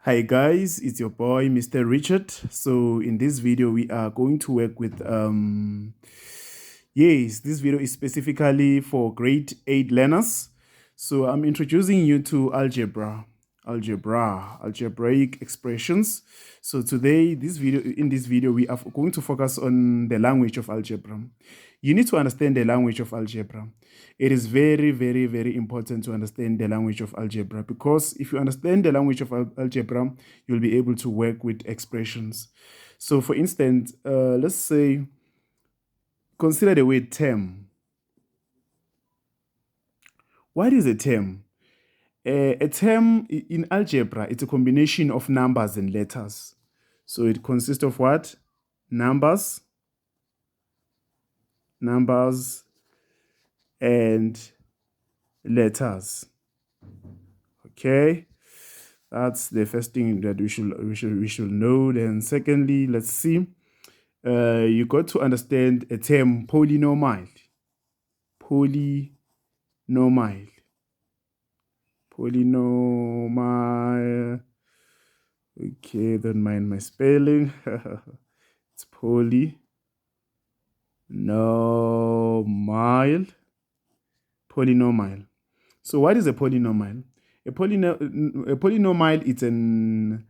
Hi guys, it's your boy Mr. Richard. So in this video we are going to work with yes, this video is specifically for grade 8 learners. So I'm introducing you to algebraic expressions. So today in this video we are going to focus on the language of algebra. You need to understand the language of algebra. It is very, very, very important to understand the language of algebra, because if you understand the language of algebra, you'll be able to work with expressions. So for instance, let's say, consider the word term. What is a term? A term in algebra, it's a combination of numbers and letters. So it consists of what? Numbers and letters. Okay, that's the first thing that we should know. Then secondly, let's see, you got to understand a term polynomial. Okay, don't mind my spelling. It's polynomial. So what is a polynomial? A polynomial is an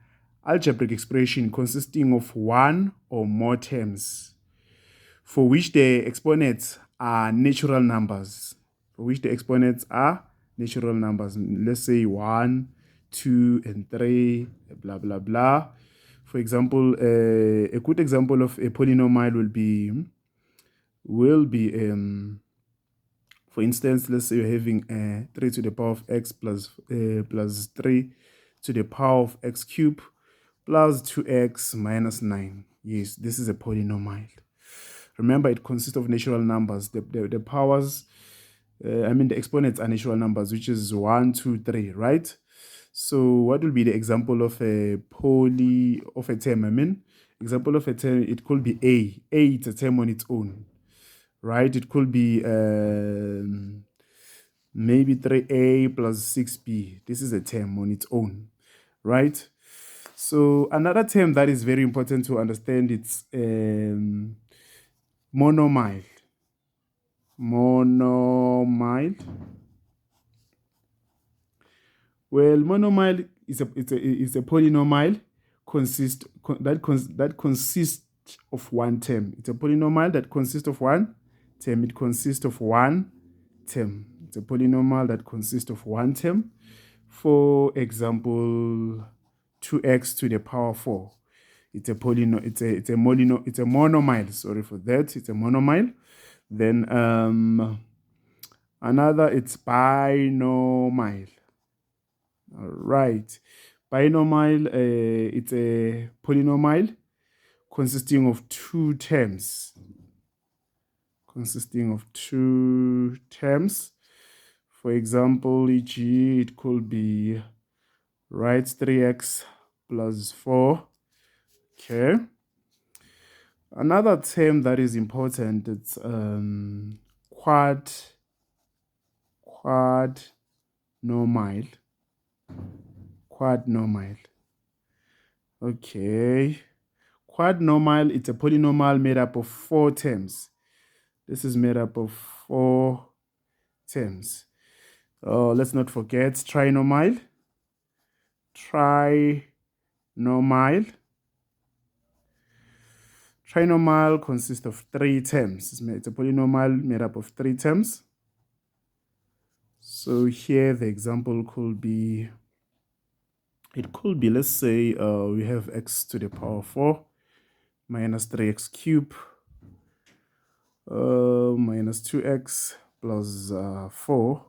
algebraic expression consisting of one or more terms for which the exponents are natural numbers. Let's say 1, 2, and 3, blah, blah, blah. For example, a good example of a polynomial will be for instance, let's say you're having 3 to the power of x plus 3 to the power of x cubed plus 2x minus 9. Yes, this is a polynomial. Remember, it consists of natural numbers. The powers, the exponents are natural numbers, which is 1, 2, 3, right? So what will be the example of a term? Example of a term, it could be A. A is a term on its own, right? It could be maybe 3a plus 6b. This is a term on its own, right? So another term that is very important to understand, it's monomial. Well, monomial is a polynomial that consists of one term. It's a polynomial that consists of one term. It consists of one term. It's a polynomial that consists of one term. For example, 2x to the power 4. It's a monomial. Sorry for that. It's a monomial. Then another, it's binomial. All right. Binomial, it's a polynomial consisting of two terms. For example, e.g., it could be, right, 3x plus 4. Okay. Another term that is important, it's quadnomial. Okay. Quadnomial, it's a polynomial made up of 4 terms. This is made up of 4 terms. Let's not forget trinomial. Trinomial consists of 3 terms. It's a polynomial made up of 3 terms. So here the example could be, let's say we have x to the power 4 minus 3x cubed minus 2x plus 4,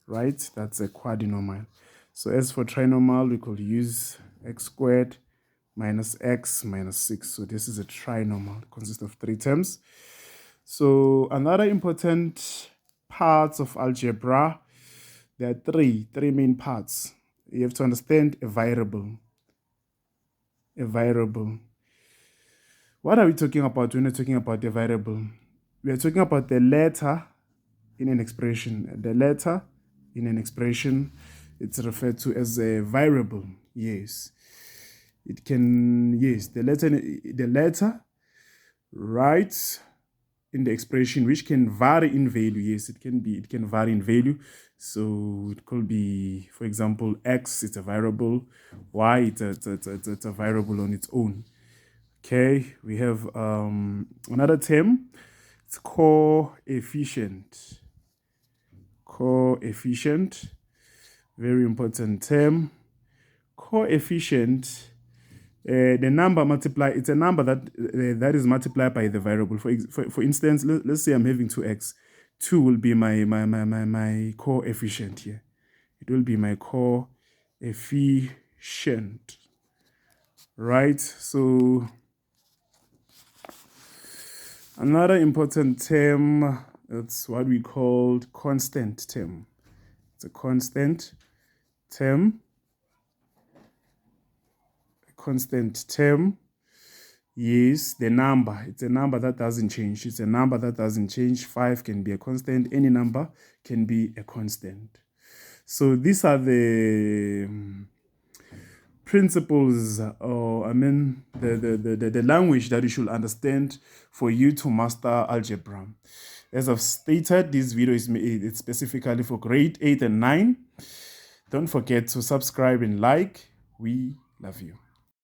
right? That's a quadrinomial. So as for trinomial, we could use x squared minus x minus 6. So this is a trinomial. It consists of 3 terms. So another important parts of algebra, there are three main parts. You have to understand a variable. What are we talking about when we're talking about a variable? We are talking about the letter in an expression. The letter in an expression, it's referred to as a variable. Yes. It can, yes, the letter right in the expression, which can vary in value. Yes, it can vary in value. So it could be, for example, x, it's a variable, y, it's a variable on its own. Okay, we have another term. It's coefficient. Coefficient, very important term. Coefficient, the number multiply, it's a number that is multiplied by the variable. For instance, let's say I'm having 2x. 2 will be my coefficient here. It will be my coefficient, right? So another important term, it's what we call constant term. It's a constant term. Constant term. Yes, the number. It's a number that doesn't change. It's a number that doesn't change. 5 can be a constant. Any number can be a constant. So these are the principles, or the language that you should understand for you to master algebra. As I've stated, this video is made specifically for grade 8 and 9. Don't forget to subscribe and like. We love you.